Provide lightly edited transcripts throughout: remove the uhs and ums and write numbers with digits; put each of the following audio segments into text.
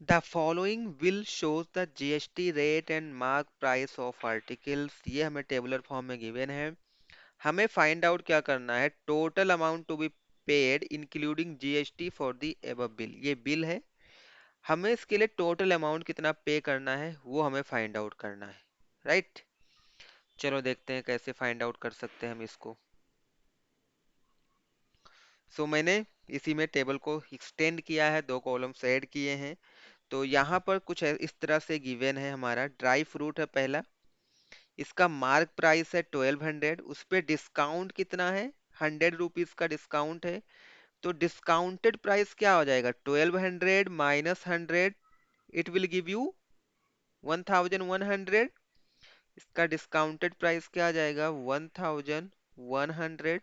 The following will shows the GST rate and mark price of articles. ये हमें tabular form में given है। हमें फाइंड आउट क्या करना है, total amount to be paid including GST for the above bill. ये bill है, हमें इसके लिए टोटल अमाउंट कितना पे करना है वो हमें फाइंड आउट करना है। राइट, चलो देखते हैं कैसे फाइंड आउट कर सकते हैं हम इसको। मैंने इसी में टेबल को एक्सटेंड किया है, दो कॉलम्स ऐड किए हैं। तो यहाँ पर कुछ इस तरह से गिवन है। हमारा ड्राई फ्रूट है पहला, इसका मार्क प्राइस है 1200, उस पे डिस्काउंट कितना है, 100 रुपीज का डिस्काउंट है। तो डिस्काउंटेड प्राइस क्या हो जाएगा, 1200 minus 100, it will give you 1100। इसका डिस्काउंटेड प्राइस क्या आ जाएगा, 1100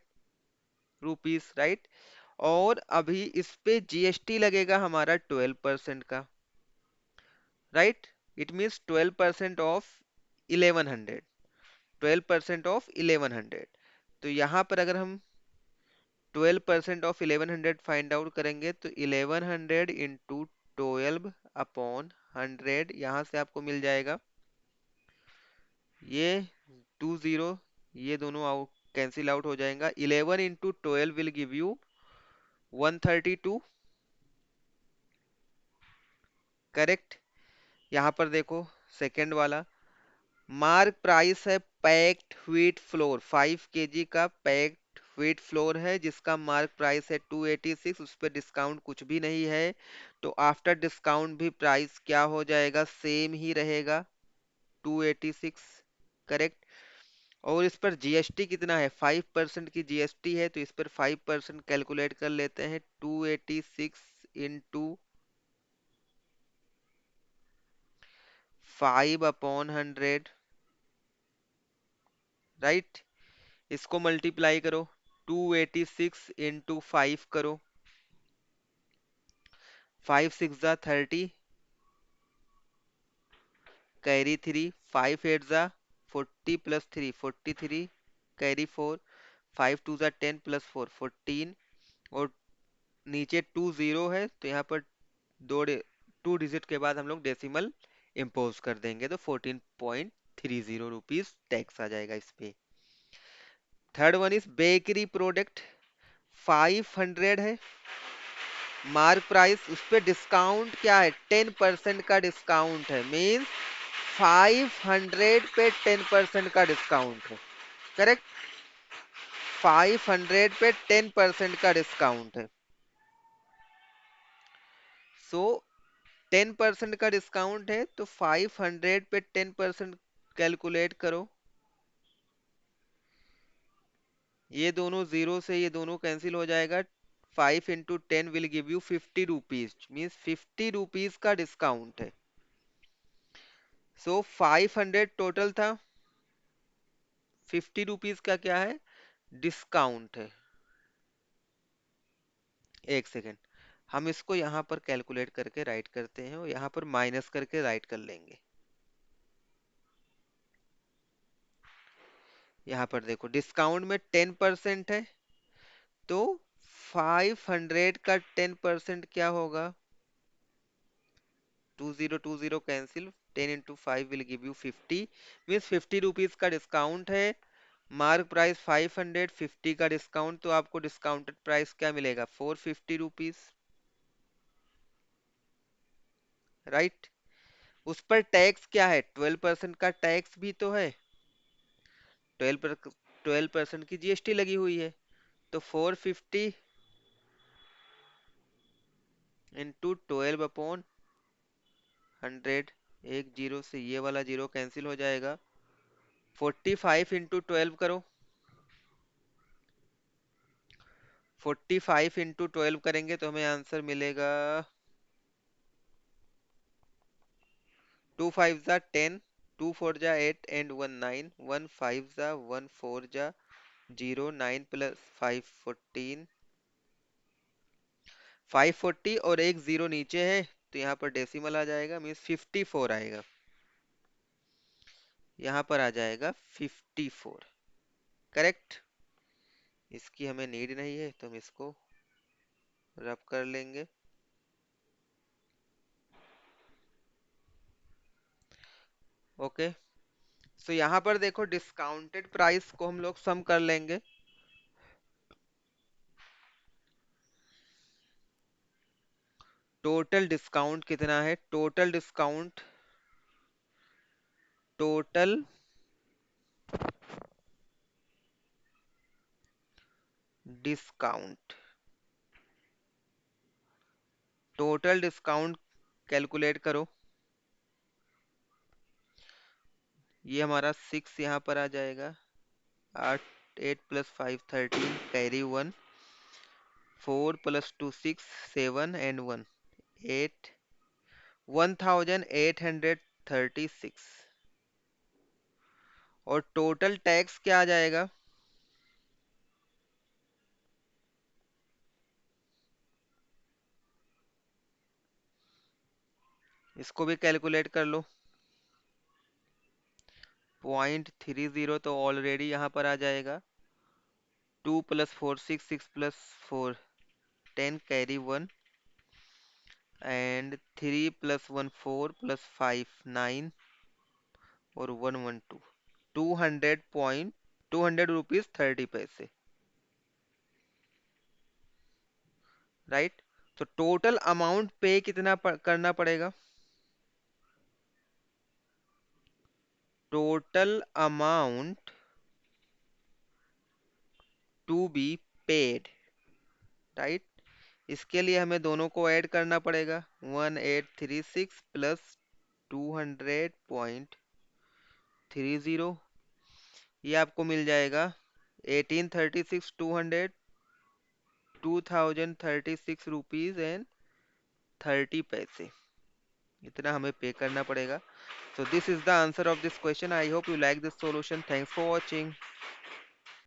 रुपीज, राइट। और अभी इस पे जीएसटी लगेगा हमारा 12% का, right. It means 12% of 1100, 12% of 1100। तो यहाँ पर अगर हम 12% ऑफ 1100 फाइंड आउट करेंगे तो 1100 इंटू 12 अपॉन 100, यहाँ से आपको मिल जाएगा ये 20, ये दोनों आउट कैंसिल आउट हो जाएगा। 11 into 12 will give you 132, correct. यहाँ पर देखो सेकेंड वाला, मार्क प्राइस है पैक्ड व्हीट फ्लोर, 5 kg का पैक्ड व्हीट फ्लोर है जिसका मार्क प्राइस है 286, उस पर डिस्काउंट कुछ भी नहीं है। तो आफ्टर डिस्काउंट भी प्राइस क्या हो जाएगा, सेम ही रहेगा, 286, करेक्ट। और इस पर जीएसटी कितना है, 5% की जीएसटी है, तो इस पर 5% कैलकुलेट कर लेते हैं। 286 इंटू 5/100, राइट। इसको मल्टीप्लाई करो, 286 इंटू 5 करो, 5 6 जा 30, कैरी 3, 5 8 जा 40 प्लस 3 43, कैरी 4, 5 2 जा 10 प्लस 4 14। और नीचे 20 है तो यहाँ पर 2 डिजिट के बाद हम लोग डेसिमल इम्पोज कर देंगे, तो 14.30 रुपीज टैक्स आ जाएगा इस पे। Third one is bakery product, 500 है मार्क प्राइस, उस पे डिस्काउंट क्या है, 10% का डिस्काउंट है, मीन्स 500 पे 10% का डिस्काउंट है, करेक्ट। 500 पे 10% का डिस्काउंट है। सो 10% का डिस्काउंट है तो 500 पे 10% कैलकुलेट करो, ये दोनों जीरो से ये दोनों कैंसिल हो जाएगा। 5 into 10 will give you 50 rupees, means 50 rupees का डिस्काउंट है। सो 500 टोटल था, 50 रुपीज का क्या है, डिस्काउंट है। एक सेकेंड, हम इसको यहाँ पर कैलकुलेट करके राइट करते हैं और यहाँ पर माइनस करके राइट कर लेंगे। यहाँ पर देखो डिस्काउंट में 10% है, तो 500 का 10% क्या होगा, 20 cancel, 10 into 5 will give you 50, means 50 rupees का डिस्काउंट है। मार्क प्राइस 500, 50 का डिस्काउंट, तो आपको डिस्काउंटेड प्राइस क्या मिलेगा, 450 रुपीज, राइट। उस पर टैक्स क्या है, 12% का टैक्स भी तो है, 12% की जीएसटी लगी हुई है। तो 450 इंटू 12/100, एक जीरो से ये वाला जीरो कैंसिल हो जाएगा। 45 इंटू 12 करो, 45 इंटू 12 करेंगे तो हमें आंसर मिलेगा 2 5 जा 10, 2 4 जा 8 एंड 1 9, 1 5 जा 1 4 जा 0, 9 प्लस 5 14, 540 और एक जीरो नीचे है तो यहाँ पर डेसिमल आ जाएगा, मीन्स 54 आएगा, यहाँ पर आ जाएगा 54, करेक्ट। इसकी हमें नीड नहीं है तो हम इसको रब कर लेंगे। ओके, सो यहाँ पर देखो डिस्काउंटेड प्राइस को हम लोग सम कर लेंगे। टोटल डिस्काउंट कितना है, total discount, total discount, total discount calculate करो। ये हमारा 6 यहाँ पर आ जाएगा, 8, 8 + 5 13, कैरी 1, 4 + 2 6 7 एंड 1 8, 1836। और टोटल टैक्स क्या आ जाएगा, इसको भी कैलकुलेट कर लो। 0.30 तो ऑलरेडी यहाँ पर आ जाएगा। 2 + 4 6, 6 + 4 10, कैरी 1 एंड 3 + 1 4 + 5 9 और 1 1 2, 200 रुपीज 30 पैसे, राइट। तो टोटल अमाउंट पे कितना करना पड़ेगा, total amount to be paid, right. इसके लिए हमें दोनों को ऐड करना पड़ेगा, 1836 प्लस 200.30, ये आपको मिल जाएगा 1836, 2036 रुपीज एंड 30 पैसे, इतना हमें पे करना पड़ेगा। So this is the answer of this question. I hope you like this solution. Thanks for watching.